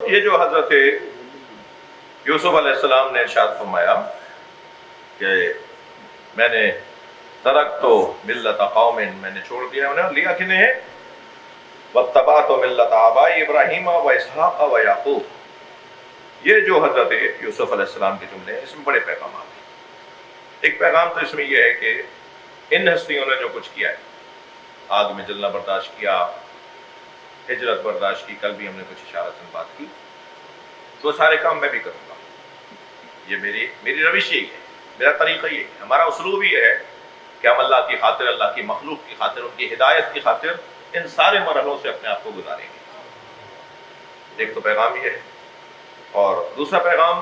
یہ جو حضرت یوسف علیہ السلام نے ارشاد فرمایا کہ میں نے ترک تو ملت قوم، میں نے چھوڑ دیا انہیں، لیا کنہیں ہے واتبعت ملت آبائی ابراہیم و اسحاق و یعقوب۔ یہ جو حضرت یوسف علیہ السلام کے جملے ہیں اس میں بڑے پیغامات ہیں۔ ایک پیغام تو اس میں یہ ہے کہ ان ہستیوں نے جو کچھ کیا ہے، آگ میں جلنا برداشت کیا، ہجرت برداشت کی، کل بھی ہم نے کچھ اشارتاً بات کی، تو سارے کام میں بھی کروں گا۔ یہ میری روش یہی ہے، میرا طریقہ یہ ہے، ہمارا اسلوب یہ ہے کہ ہم اللہ کی خاطر، اللہ کی مخلوق کی خاطر، ان کی ہدایت کی خاطر ان سارے مرحلوں سے اپنے آپ کو گزاریں گے۔ ایک تو پیغام یہ ہے، اور دوسرا پیغام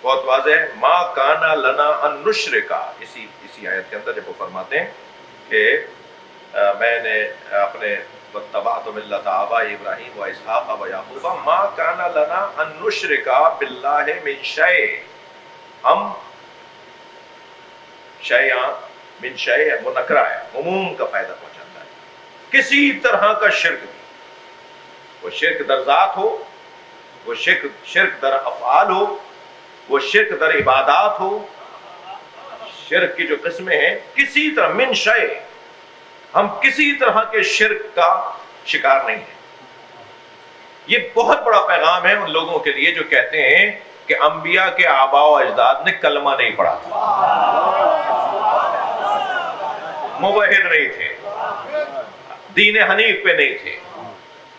بہت واضح ہے، ما کان لنا ان نشرک، اسی آیت کے اندر جب وہ فرماتے ہیں کہ میں نے اپنے واتبعت ملت آبائی ابراہیم و اسحاق و یعقوب ما کان لنا ان نشرک باللہ من شیء، ہم شیء من شیء منکرہ ہے، عموم کا فائدہ پہنچاتا ہے، کسی طرح کا شرک نہیں، وہ شرک در ذات ہو، وہ شرک در افعال ہو، وہ شرک در عبادات ہو، شرک کی جو قسمیں ہیں، کسی طرح من شیء، ہم کسی طرح کے شرک کا شکار نہیں ہیں۔ یہ بہت بڑا پیغام ہے ان لوگوں کے لیے جو کہتے ہیں کہ انبیاء کے آباء و اجداد نے کلمہ نہیں پڑھا تھا، موحد نہیں تھے، دین حنیف پہ نہیں تھے،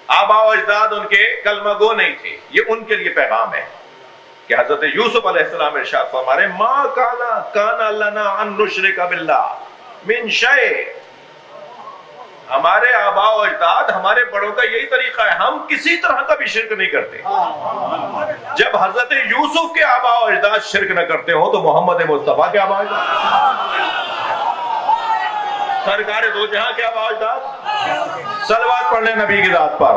آباء و اجداد ان کے کلمہ گو نہیں تھے۔ یہ ان کے لیے پیغام ہے کہ حضرت یوسف علیہ السلام ارشاد فرما رہے ہیں ما کان لنا ان نشرک باللہ من شیء، ہمارے آباء و اجداد، ہمارے بڑوں کا یہی طریقہ ہے، ہم کسی طرح کا بھی شرک نہیں کرتے۔ جب حضرت یوسف کے آباء و اجداد شرک نہ کرتے ہوں تو محمد مصطفیٰ کے آباء و اجداد، سرکار دو جہاں کے آباء و اجداد، صلوات پڑھ لیں نبی کی ذات پر۔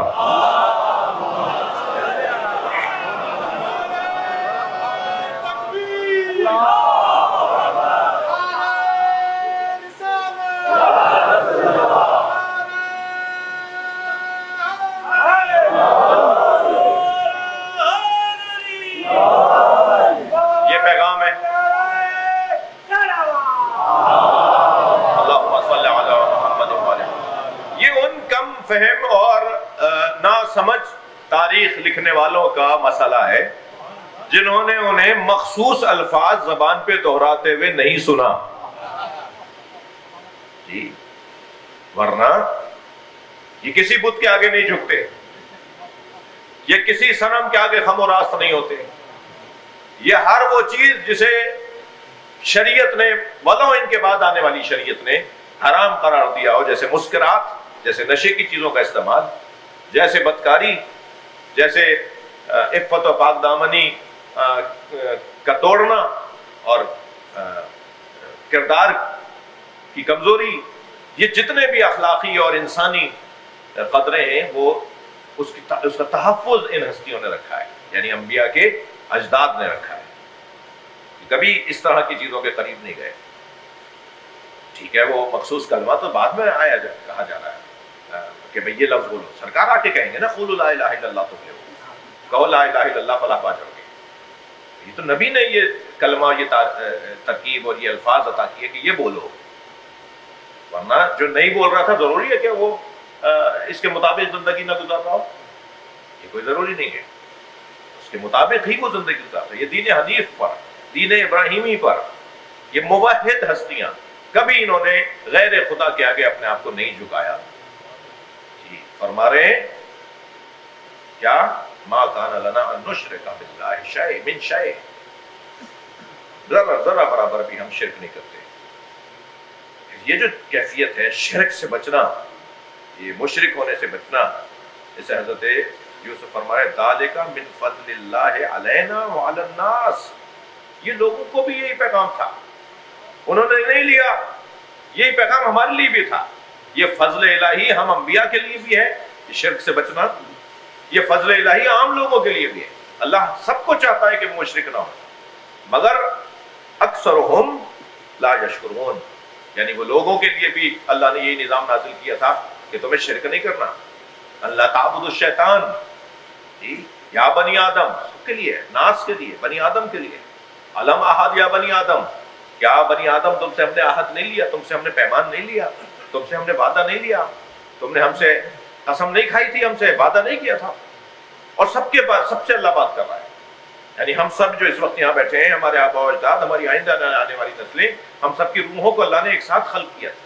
فہم اور نا سمجھ تاریخ لکھنے والوں کا مسئلہ ہے جنہوں نے انہیں مخصوص الفاظ زبان پہ دہراتے ہوئے نہیں سنا جی، ورنہ یہ کسی بت کے آگے نہیں جھکتے، یہ کسی صنم کے آگے خم و راست نہیں ہوتے، یہ ہر وہ چیز جسے شریعت نے ولو ان کے بعد آنے والی شریعت نے حرام قرار دیا ہو، جیسے مسکرات، جیسے نشے کی چیزوں کا استعمال، جیسے بدکاری، جیسے عفت و پاک دامنی کا توڑنا اور کردار کی کمزوری، یہ جتنے بھی اخلاقی اور انسانی قدریں ہیں وہ اس کا تحفظ ان ہستیوں نے رکھا ہے، یعنی انبیاء کے اجداد نے رکھا ہے، کبھی اس طرح کی چیزوں کے قریب نہیں گئے۔ ٹھیک ہے، وہ مخصوص کلمہ تو بعد میں کہا جا رہا ہے کہ بھئی یہ لفظ بولو، سرکار آ کے کہیں گے نا قولوا لا الہ الا اللہ تفلحوا، کہو لا الہ الا اللہ فلاح پا جاؤ گے۔ یہ تو نبی نے یہ کلمہ، یہ ترکیب اور یہ الفاظ عطا کیے کہ یہ بولو، ورنہ جو نہیں بول رہا تھا ضروری ہے کہ وہ اس کے مطابق زندگی نہ گزار رہا ہو، یہ کوئی ضروری نہیں ہے، اس کے مطابق ہی وہ زندگی گزار رہا ہے۔ یہ دین حنیف پر، دین ابراہیمی پر یہ موحد ہستیاں، کبھی انہوں نے غیر خدا کے آگے اپنے آپ کو نہیں جھکایا۔ جی فرما رہے ہیں کیا ما کان لنا ان نشرک باللہ شیء من شیء، ذرا برابر بھی ہم شرک نہیں کرتے۔ یہ جو کیفیت ہے شرک سے بچنا، یہ مشرک ہونے سے بچنا، اسے حضرت یوسف فرمائے ذالک من فضل اللہ علینا وعلی الناس، یہ لوگوں کو بھی یہی پیغام تھا، انہوں نے نہیں لیا، یہی پیغام ہمارے لیے بھی تھا۔ یہ فضل الہی ہم انبیاء کے لیے بھی ہے، یہ شرک سے بچنا، یہ فضل الہی عام لوگوں کے لیے بھی ہے۔ اللہ سب کو چاہتا ہے کہ وہ مشرک نہ ہو، مگر اکثرهم لا یشکرون، یعنی وہ لوگوں کے لیے بھی اللہ نے یہی نظام نازل کیا تھا کہ تمہیں شرک نہیں کرنا، اللہ تعبد الشیطان، جی یا بنی آدم سب کے لیے، ناس کے لیے، بنی آدم کے لیے. علم احد یا بنی آدم، کیا بنی آدم تم سے ہم نے عہد نہیں لیا، تم سے ہم نے پیمان نہیں لیا، تم سے ہم نے وعدہ نہیں لیا، تم نے ہم سے قسم نہیں کھائی تھی، ہم سے وعدہ نہیں کیا تھا. اور سب کے بعد سب سے اللہ بات کر رہا ہے. یعنی ہم سب جو اس وقت یہاں بیٹھے ہیں، ہمارے آبا و اجداد، ہماری آئندہ آنے والی نسلیں، ہم سب کی روحوں کو اللہ نے ایک ساتھ خلق کیا تھا.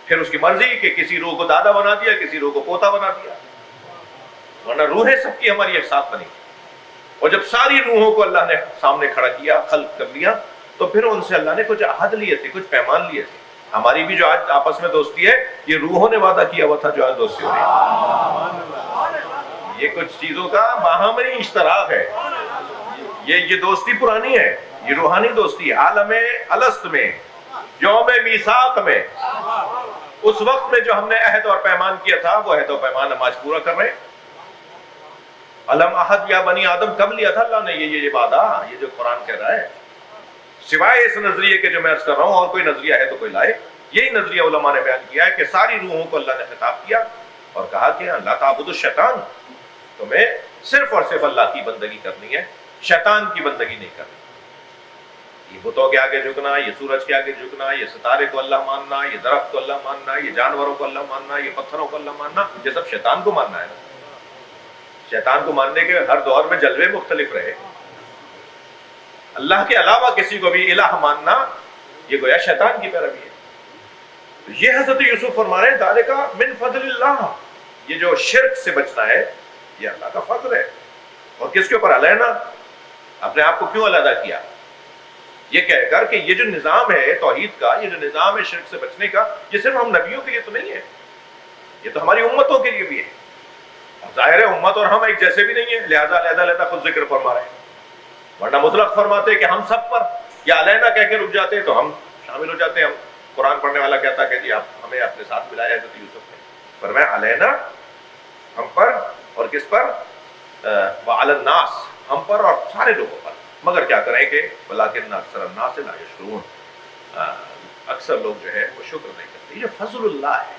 پھر اس کی مرضی کہ کسی روح کو دادا بنا دیا، کسی روح کو پوتا بنا دیا، ورنہ روحیں سب کی ہماری ایک ساتھ بنی. اور جب ساری روحوں کو اللہ نے سامنے کھڑا کیا، خلق کر لیا، تو پھر ان سے اللہ نے کچھ عہد لیے تھے، کچھ پیمان لیے تھے. ہماری بھی جو آج آپس میں دوستی ہے، یہ روحوں نے وعدہ کیا ہوا تھا جو آج دوستی ہو رہی ہے. یہ کچھ چیزوں کا باہمی اشتراک ہے. یہ دوستی پرانی ہے، یہ روحانی دوستی ہے. عالم الست میں، یوم میثاق میں، اس وقت میں جو ہم نے عہد اور پیمان کیا تھا، وہ عہد و پیمان ہم آج پورا کر رہے ہیں. علم احد یا بنی آدم کب لیا تھا اللہ نے یہ وعدہ، یہ جو قرآن کہہ رہا ہے؟ سوائے اس نظریے کے جو میں عرض کر رہا ہوں، اور کوئی نظریہ ہے تو کوئی لائے. یہی نظریہ علماء نے بیان کیا ہے کہ ساری روحوں کو اللہ نے خطاب کیا اور کہا کہ لا تعبدوا الشیطان، تمہیں صرف اور صرف اللہ کی بندگی کرنی ہے، شیطان کی بندگی نہیں کرنی. یہ بتوں کے آگے جھکنا، یہ سورج کے آگے جھکنا، یہ ستارے کو اللہ ماننا، یہ درخت کو اللہ ماننا، یہ جانوروں کو اللہ ماننا، یہ پتھروں کو اللہ ماننا، یہ سب شیطان کو ماننا ہے. شیطان کو ماننے کے ہر دور میں جلوے مختلف رہے. اللہ کے علاوہ کسی کو بھی الہ ماننا، یہ گویا شیطان کی پیروی ہے. یہ حضرت یوسف فرما رہے ہیں ذالک من فضل اللہ، یہ جو شرک سے بچنا ہے یہ اللہ کا فضل ہے. اور کس کے اوپر علینا، اپنے آپ کو کیوں علیحدہ کیا؟ یہ کہہ کر کہ یہ جو نظام ہے توحید کا، یہ جو نظام ہے شرک سے بچنے کا، یہ صرف ہم نبیوں کے لیے تو نہیں ہے، یہ تو ہماری امتوں کے لیے بھی ہے. ظاہر ہے امت اور ہم ایک جیسے بھی نہیں ہیں، لہذا علیحدہ خود ذکر فرما رہے ہیں. ورنہ مطلق فرماتے کہ ہم سب پر، یا علینا کہہ کے رک جاتے تو ہم شامل ہو جاتے. ہم قرآن پڑھنے والا کہتا کہ جی آپ ہمیں اپنے ساتھ ملایا حضرت یوسف نے، پر میں علینا ہم پر، اور کس پر؟ وعلی الناس، ہم پر اور سارے لوگوں پر. مگر کیا کریں کہ ولکن اکثر الناس لا یشکرون، اکثر لوگ جو ہے وہ شکر نہیں کرتے. یہ جو فضل اللہ ہے،